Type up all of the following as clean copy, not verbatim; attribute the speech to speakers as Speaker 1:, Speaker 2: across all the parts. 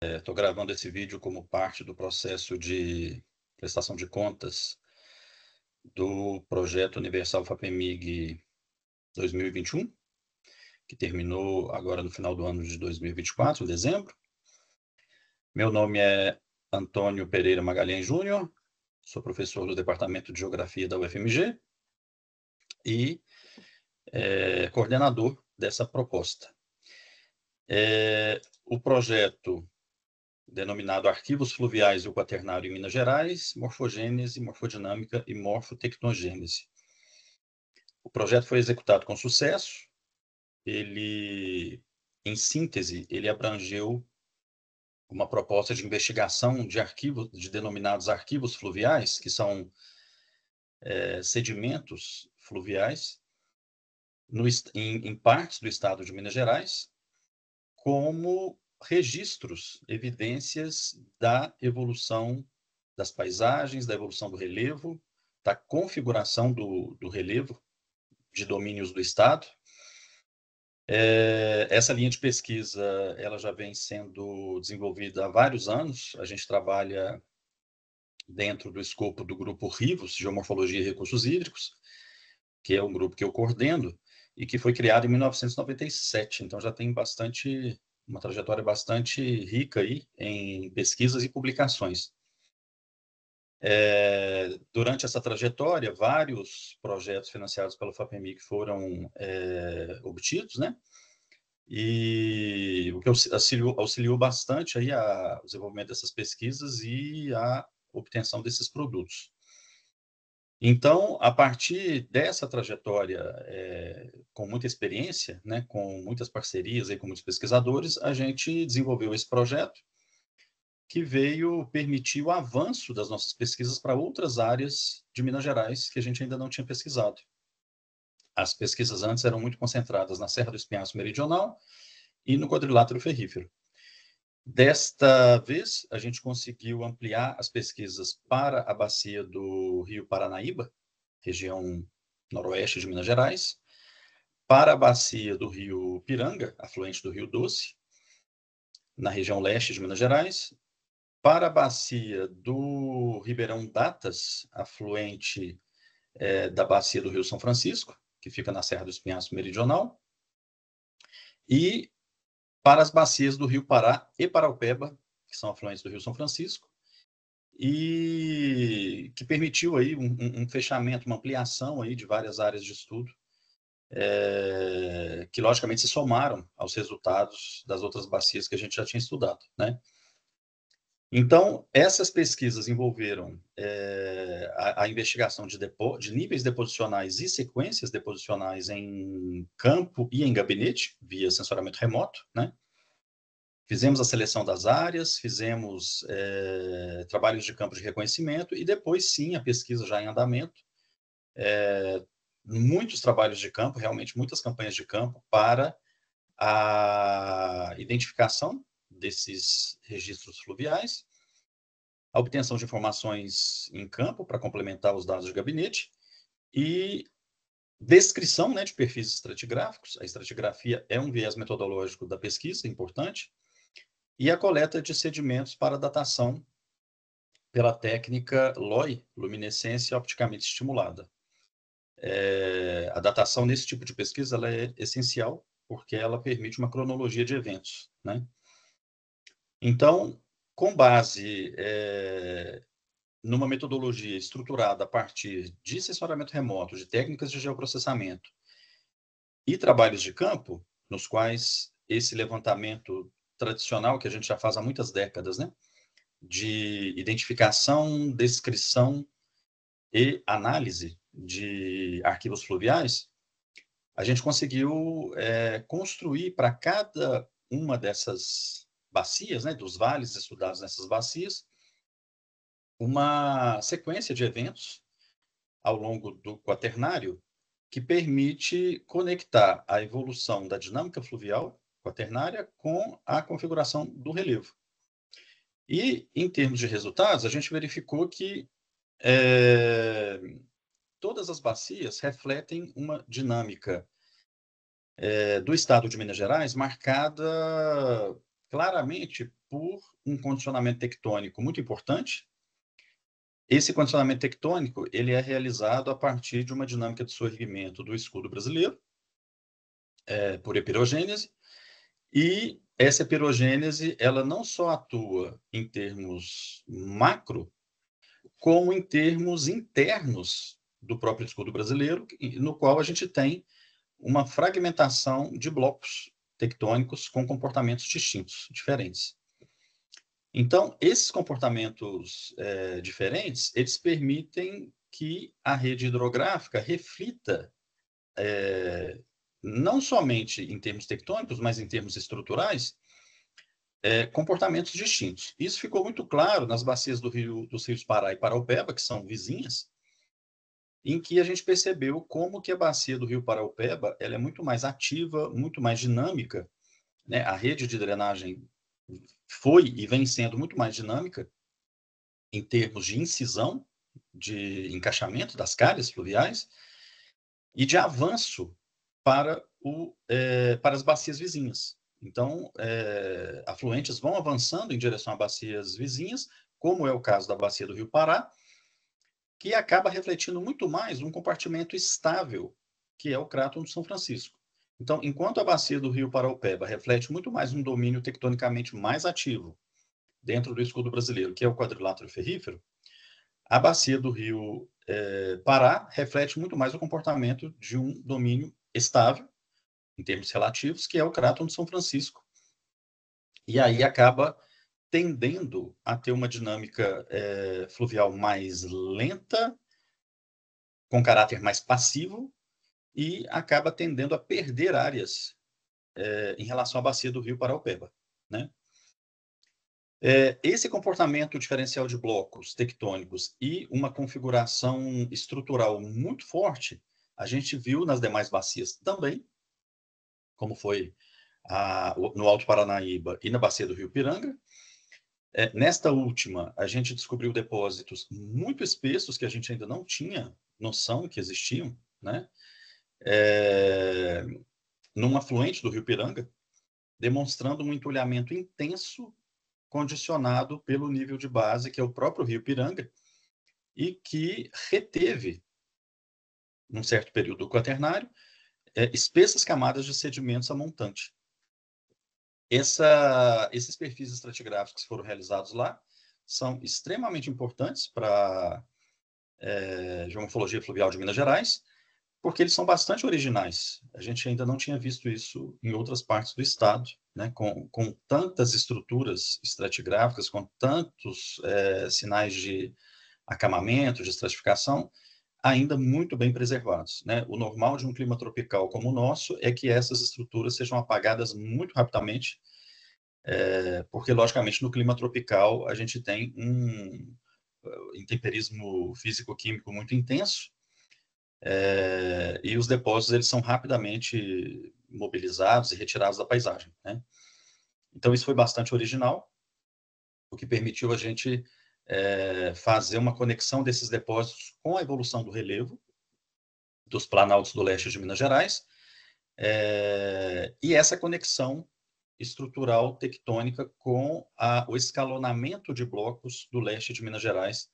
Speaker 1: Estou gravando esse vídeo como parte do processo de prestação de contas do projeto Universal FAPEMIG 2021, que terminou agora no final do ano de 2024, em dezembro. Meu nome é Antônio Pereira Magalhães Júnior, sou professor do Departamento de Geografia da UFMG e coordenador dessa proposta. O projeto, denominado Arquivos Fluviais e o Quaternário em Minas Gerais, Morfogênese, Morfodinâmica e Morfotecnogênese. O projeto foi executado com sucesso. Ele, em síntese, ele abrangeu uma proposta de investigação de arquivos, de denominados arquivos fluviais, que são sedimentos fluviais, em partes do estado de Minas Gerais, como registros, evidências da evolução das paisagens, da evolução do relevo, da configuração do relevo de domínios do estado. Essa linha de pesquisa ela já vem sendo desenvolvida há vários anos. A gente trabalha dentro do escopo do grupo RIVOS, Geomorfologia e Recursos Hídricos, que é um grupo que eu coordeno e que foi criado em 1997. Então já tem uma trajetória bastante rica aí em pesquisas e publicações. Durante essa trajetória, vários projetos financiados pelo FAPEMIG foram obtidos, né? E o que auxiliou bastante aí o desenvolvimento dessas pesquisas e a obtenção desses produtos. Então, a partir dessa trajetória, com muita experiência, né, com muitas parcerias aí com muitos pesquisadores, a gente desenvolveu esse projeto que veio permitir o avanço das nossas pesquisas para outras áreas de Minas Gerais que a gente ainda não tinha pesquisado. As pesquisas antes eram muito concentradas na Serra do Espinhaço Meridional e no quadrilátero ferrífero. Desta vez, a gente conseguiu ampliar as pesquisas para a bacia do Rio Paranaíba, região noroeste de Minas Gerais, para a bacia do Rio Piranga, afluente do Rio Doce, na região leste de Minas Gerais, para a bacia do Ribeirão Datas, afluente da bacia do Rio São Francisco, que fica na Serra do Espinhaço Meridional, e para as bacias do Rio Pará e Paraupeba, que são afluentes do Rio São Francisco, e que permitiu aí um fechamento, uma ampliação aí de várias áreas de estudo, que logicamente se somaram aos resultados das outras bacias que a gente já tinha estudado, né? Então, essas pesquisas envolveram a investigação de níveis deposicionais e sequências deposicionais em campo e em gabinete, via sensoriamento remoto, né? Fizemos a seleção das áreas, fizemos trabalhos de campo de reconhecimento e depois, sim, a pesquisa já em andamento. Muitos trabalhos de campo, realmente muitas campanhas de campo para a identificação desses registros fluviais, a obtenção de informações em campo para complementar os dados de gabinete e descrição, né, de perfis estratigráficos. A estratigrafia é um viés metodológico da pesquisa, importante, e a coleta de sedimentos para datação pela técnica LOI, luminescência opticamente estimulada. A datação nesse tipo de pesquisa ela é essencial, porque ela permite uma cronologia de eventos, né? Então, com base numa metodologia estruturada a partir de sensoriamento remoto, de técnicas de geoprocessamento e trabalhos de campo, nos quais esse levantamento tradicional, que a gente já faz há muitas décadas, né? De identificação, descrição e análise de arquivos fluviais, a gente conseguiu construir para cada uma dessas bacias, né, dos vales estudados nessas bacias, uma sequência de eventos ao longo do quaternário que permite conectar a evolução da dinâmica fluvial quaternária com a configuração do relevo. E, em termos de resultados, a gente verificou que todas as bacias refletem uma dinâmica do estado de Minas Gerais marcada claramente por um condicionamento tectônico muito importante. Esse condicionamento tectônico ele é realizado a partir de uma dinâmica de soerguimento do escudo brasileiro, por epirogênese, e essa epirogênese ela não só atua em termos macro, como em termos internos do próprio escudo brasileiro, no qual a gente tem uma fragmentação de blocos tectônicos com comportamentos distintos, diferentes. Então, esses comportamentos diferentes, eles permitem que a rede hidrográfica reflita não somente em termos tectônicos, mas em termos estruturais, comportamentos distintos. Isso ficou muito claro nas bacias dos rios Pará e Paraupeba, que são vizinhas, em que a gente percebeu como que a bacia do rio Paraupeba ela é muito mais ativa, muito mais dinâmica, né? A rede de drenagem foi e vem sendo muito mais dinâmica em termos de incisão, de encaixamento das calhas fluviais e de avanço para as bacias vizinhas. Então, afluentes vão avançando em direção a bacias vizinhas, como é o caso da bacia do Rio Pará, que acaba refletindo muito mais um compartimento estável, que é o Cráton do São Francisco. Então, enquanto a bacia do Rio Paraupeba reflete muito mais um domínio tectonicamente mais ativo dentro do escudo brasileiro, que é o quadrilátero ferrífero, a bacia do Rio Pará reflete muito mais o comportamento de um domínio estável, em termos relativos, que é o Cráton de São Francisco. E aí acaba tendendo a ter uma dinâmica fluvial mais lenta, com caráter mais passivo, e acaba tendendo a perder áreas em relação à bacia do Rio Paraupeba, né? Esse comportamento diferencial de blocos tectônicos e uma configuração estrutural muito forte, a gente viu nas demais bacias também, como foi no Alto Paranaíba e na bacia do Rio Piranga. Nesta última, a gente descobriu depósitos muito espessos que a gente ainda não tinha noção que existiam, né? Num afluente do Rio Piranga, demonstrando um entulhamento intenso condicionado pelo nível de base, que é o próprio Rio Piranga, e que reteve, num certo período do quaternário, espessas camadas de sedimentos a montante. Esses perfis estratigráficos que foram realizados lá são extremamente importantes para a geomorfologia fluvial de Minas Gerais, porque eles são bastante originais. A gente ainda não tinha visto isso em outras partes do estado, né? Com tantas estruturas estratigráficas, com tantos sinais de acamamento, de estratificação, ainda muito bem preservados, né? O normal de um clima tropical como o nosso é que essas estruturas sejam apagadas muito rapidamente, porque, logicamente, no clima tropical a gente tem um intemperismo físico-químico muito intenso, e os depósitos eles são rapidamente mobilizados e retirados da paisagem, né? Então, isso foi bastante original, o que permitiu a gente fazer uma conexão desses depósitos com a evolução do relevo dos planaltos do leste de Minas Gerais, e essa conexão estrutural tectônica com o escalonamento de blocos do leste de Minas Gerais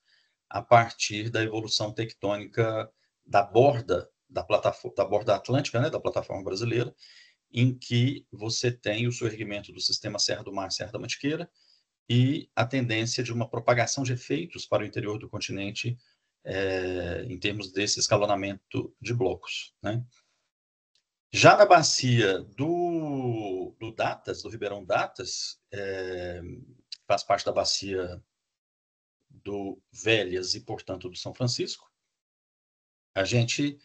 Speaker 1: a partir da evolução tectônica da borda da borda atlântica, né, da plataforma brasileira, em que você tem o surgimento do sistema Serra do Mar, Serra da Mantiqueira, e a tendência de uma propagação de efeitos para o interior do continente em termos desse escalonamento de blocos, né? Já na bacia do Datas, do Ribeirão Datas, faz parte da bacia do Velhas e, portanto, do São Francisco, a gente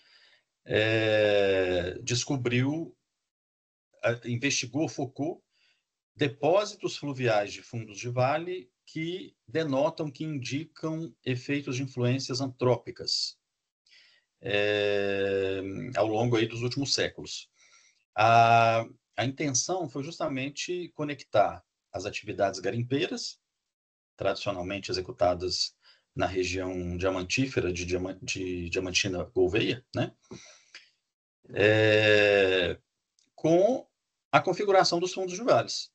Speaker 1: descobriu, investigou, focou depósitos fluviais de fundos de vale que denotam, que indicam efeitos de influências antrópicas ao longo aí dos últimos séculos. A intenção foi justamente conectar as atividades garimpeiras, tradicionalmente executadas na região diamantífera de Diamantina Gouveia, né? Com a configuração dos fundos de vales.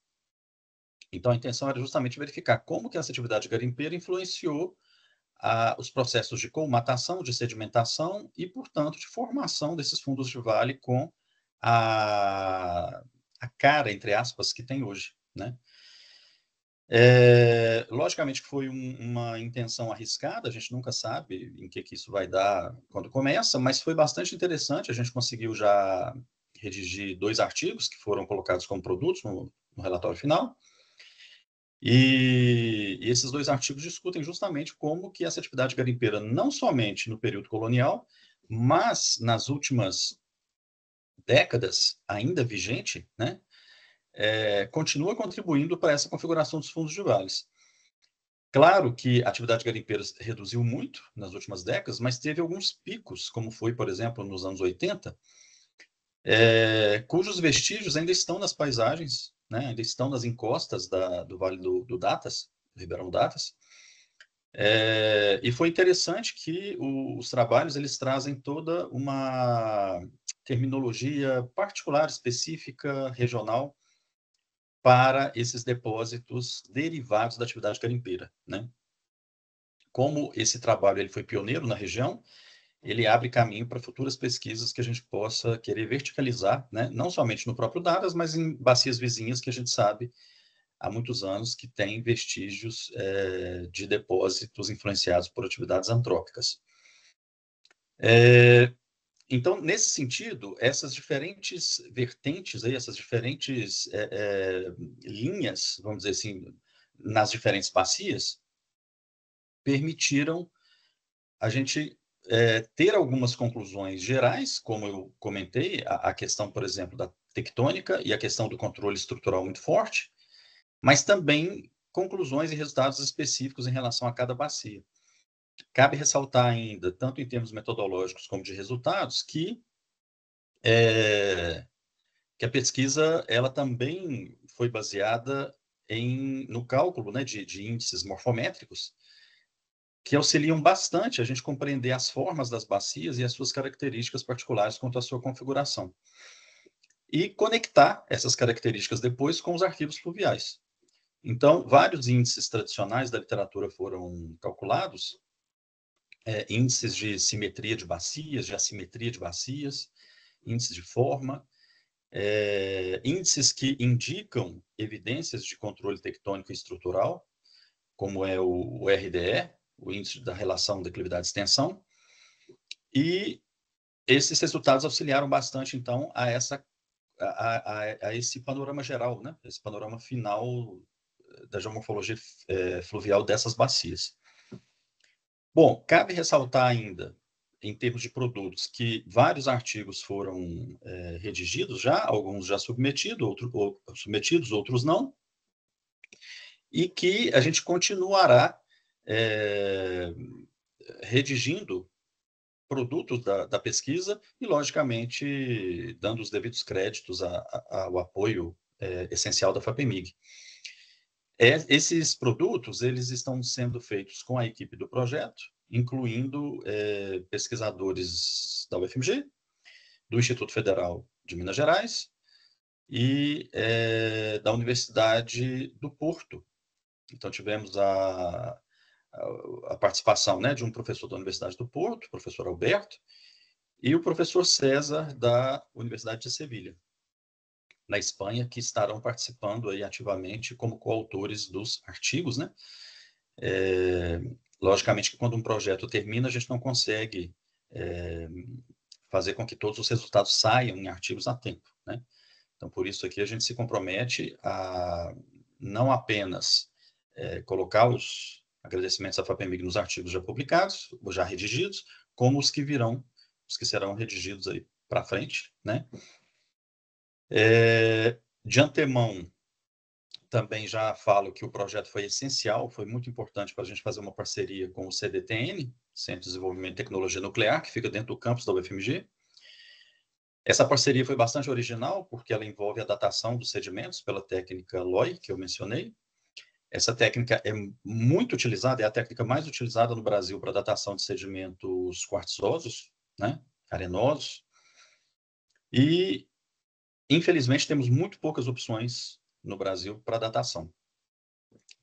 Speaker 1: Então, a intenção era justamente verificar como que essa atividade garimpeira influenciou os processos de colmatação, de sedimentação e, portanto, de formação desses fundos de vale com a, a cara, entre aspas, que tem hoje, né? Logicamente que foi uma intenção arriscada, a gente nunca sabe em que isso vai dar quando começa, mas foi bastante interessante, a gente conseguiu já redigir 2 artigos que foram colocados como produtos no relatório final, e esses 2 artigos discutem justamente como que essa atividade garimpeira, não somente no período colonial, mas nas últimas décadas, ainda vigente, né, continua contribuindo para essa configuração dos fundos de vales. Claro que a atividade garimpeira reduziu muito nas últimas décadas, mas teve alguns picos, como foi, por exemplo, nos anos 80, cujos vestígios ainda estão nas paisagens, né, ainda estão nas encostas do Vale do Datas, do Ribeirão Datas. E foi interessante que os trabalhos eles trazem toda uma terminologia particular, específica, regional, para esses depósitos derivados da atividade garimpeira, né? Como esse trabalho ele foi pioneiro na região, ele abre caminho para futuras pesquisas que a gente possa querer verticalizar, né? Não somente no próprio Daras, mas em bacias vizinhas que a gente sabe há muitos anos que tem vestígios de depósitos influenciados por atividades antrópicas. Então, nesse sentido, essas diferentes vertentes, aí, essas diferentes linhas, vamos dizer assim, nas diferentes bacias, permitiram a gente ter algumas conclusões gerais, como eu comentei, a questão, por exemplo, da tectônica e a questão do controle estrutural muito forte, mas também conclusões e resultados específicos em relação a cada bacia. Cabe ressaltar ainda, tanto em termos metodológicos como de resultados, que a pesquisa ela também foi baseada no cálculo, né, de índices morfométricos, que auxiliam bastante a gente compreender as formas das bacias e as suas características particulares quanto à sua configuração. E conectar essas características depois com os arquivos fluviais. Então, vários índices tradicionais da literatura foram calculados, índices de simetria de bacias, de assimetria de bacias, índices de forma, índices que indicam evidências de controle tectônico e estrutural, como é o RDE, o índice da relação declividade-extensão, e esses resultados auxiliaram bastante, então, a esse panorama geral, né? Esse panorama final da geomorfologia fluvial dessas bacias. Bom, cabe ressaltar ainda, em termos de produtos, que vários artigos foram redigidos já, alguns já submetidos, outros não, e que a gente continuará redigindo produtos da pesquisa e, logicamente, dando os devidos créditos ao apoio essencial da FAPEMIG. Esses produtos eles estão sendo feitos com a equipe do projeto, incluindo pesquisadores da UFMG, do Instituto Federal de Minas Gerais e da Universidade do Porto. Então, tivemos a participação, né, de um professor da Universidade do Porto, o professor Alberto, e o professor César, da Universidade de Sevilha, na Espanha, que estarão participando aí ativamente como coautores dos artigos, né? Logicamente que quando um projeto termina, a gente não consegue fazer com que todos os resultados saiam em artigos a tempo, né? Então, por isso aqui a gente se compromete a não apenas colocar os agradecimentos à FAPEMIG nos artigos já publicados, ou já redigidos, como os que virão, os que serão redigidos aí para frente, né? De antemão, também já falo que o projeto foi essencial, foi muito importante para a gente fazer uma parceria com o CDTN, Centro de Desenvolvimento de Tecnologia Nuclear, que fica dentro do campus da UFMG. Essa parceria foi bastante original, porque ela envolve a datação dos sedimentos pela técnica LOI, que eu mencionei. Essa técnica é muito utilizada, é a técnica mais utilizada no Brasil para datação de sedimentos quartzosos, né, arenosos. E, infelizmente, temos muito poucas opções no Brasil para datação.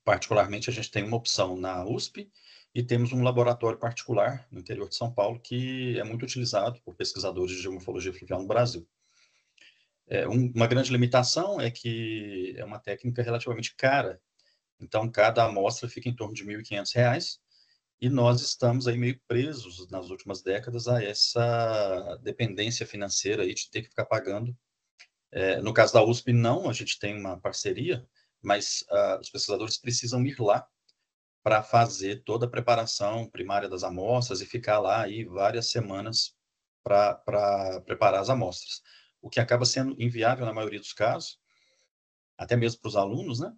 Speaker 1: Particularmente, a gente tem uma opção na USP e temos um laboratório particular no interior de São Paulo que é muito utilizado por pesquisadores de geomorfologia fluvial no Brasil. Uma grande limitação é que é uma técnica relativamente cara, então cada amostra fica em torno de R$ 1.500, e nós estamos aí meio presos nas últimas décadas a essa dependência financeira aí de ter que ficar pagando. No caso da USP, não, a gente tem uma parceria, mas os pesquisadores precisam ir lá para fazer toda a preparação primária das amostras e ficar lá aí várias semanas para preparar as amostras, o que acaba sendo inviável na maioria dos casos, até mesmo para os alunos, né?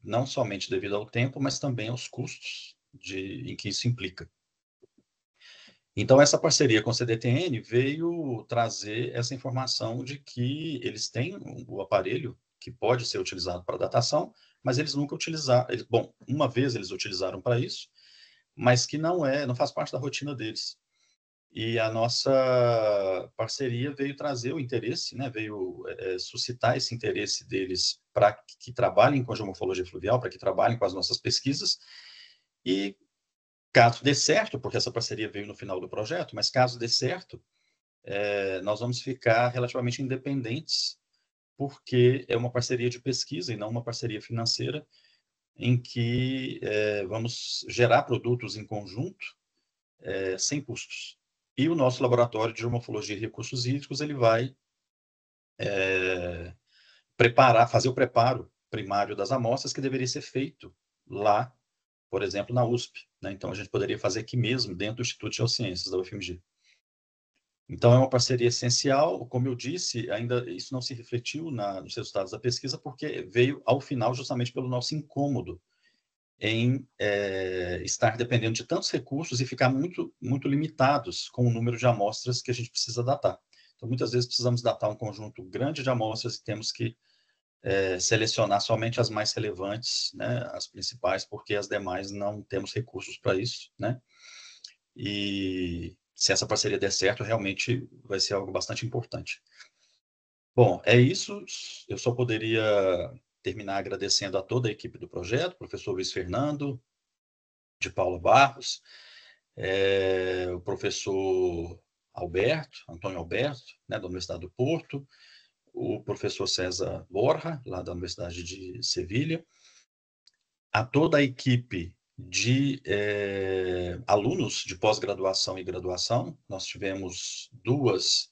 Speaker 1: Não somente devido ao tempo, mas também aos custos em que isso implica. Então, essa parceria com a CDTN veio trazer essa informação de que eles têm o aparelho que pode ser utilizado para datação, mas eles nunca utilizaram. Bom, uma vez eles utilizaram para isso, mas que não faz parte da rotina deles. E a nossa parceria veio trazer o interesse, né, veio suscitar esse interesse deles para que trabalhem com a geomorfologia fluvial, para que trabalhem com as nossas pesquisas. E caso dê certo, porque essa parceria veio no final do projeto, mas caso dê certo, nós vamos ficar relativamente independentes, porque é uma parceria de pesquisa e não uma parceria financeira, em que vamos gerar produtos em conjunto sem custos. E o nosso laboratório de geomorfologia e recursos hídricos ele vai fazer o preparo primário das amostras que deveria ser feito lá, por exemplo, na USP, né? Então, a gente poderia fazer aqui mesmo, dentro do Instituto de Geociências da UFMG. Então, é uma parceria essencial. Como eu disse, ainda isso não se refletiu nos resultados da pesquisa, porque veio ao final justamente pelo nosso incômodo em estar dependendo de tantos recursos e ficar muito, muito limitados com o número de amostras que a gente precisa datar. Então, muitas vezes precisamos datar um conjunto grande de amostras e temos que selecionar somente as mais relevantes, né, as principais, porque as demais não temos recursos para isso, né? E se essa parceria der certo, realmente vai ser algo bastante importante. Bom, é isso. Eu só poderia terminar agradecendo a toda a equipe do projeto, professor Luiz Fernando, de Paula Barros, o professor Antônio Alberto, né, da Universidade do Porto, o professor César Borja, lá da Universidade de Sevilha, a toda a equipe de alunos de pós-graduação e graduação. Nós tivemos duas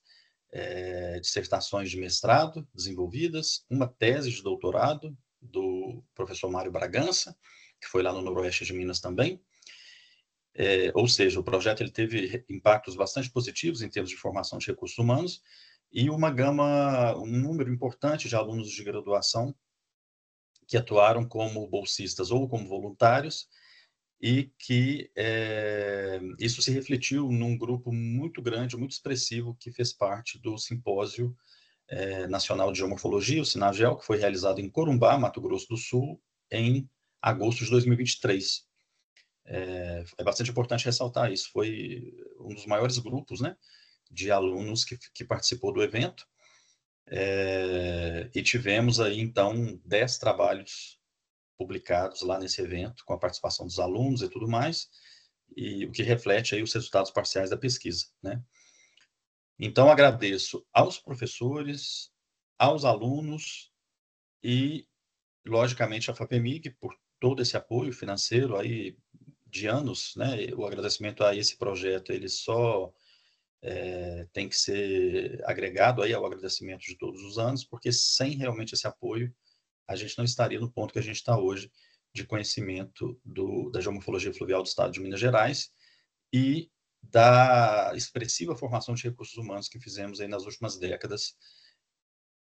Speaker 1: dissertações de mestrado desenvolvidas, uma tese de doutorado do professor Mário Bragança, que foi lá no Noroeste de Minas também. Ou seja, o projeto ele teve impactos bastante positivos em termos de formação de recursos humanos e um número importante de alunos de graduação que atuaram como bolsistas ou como voluntários e que isso se refletiu num grupo muito grande, muito expressivo, que fez parte do Simpósio Nacional de Geomorfologia, o SINAGEL, que foi realizado em Corumbá, Mato Grosso do Sul, em agosto de 2023. É bastante importante ressaltar isso. Foi um dos maiores grupos, né, de alunos que participou do evento. E tivemos aí, então, 10 trabalhos publicados lá nesse evento, com a participação dos alunos e tudo mais, e o que reflete aí os resultados parciais da pesquisa, né? Então, agradeço aos professores, aos alunos e, logicamente, à FAPEMIG por todo esse apoio financeiro aí de anos, né? O agradecimento a esse projeto, ele só tem que ser agregado aí ao agradecimento de todos os anos, porque sem realmente esse apoio, a gente não estaria no ponto que a gente está hoje de conhecimento da geomorfologia fluvial do estado de Minas Gerais e da expressiva formação de recursos humanos que fizemos aí nas últimas décadas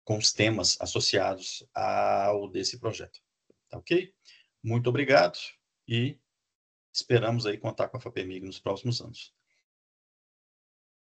Speaker 1: com os temas associados ao desse projeto. Tá ok? Muito obrigado e esperamos aí contar com a FAPEMIG nos próximos anos.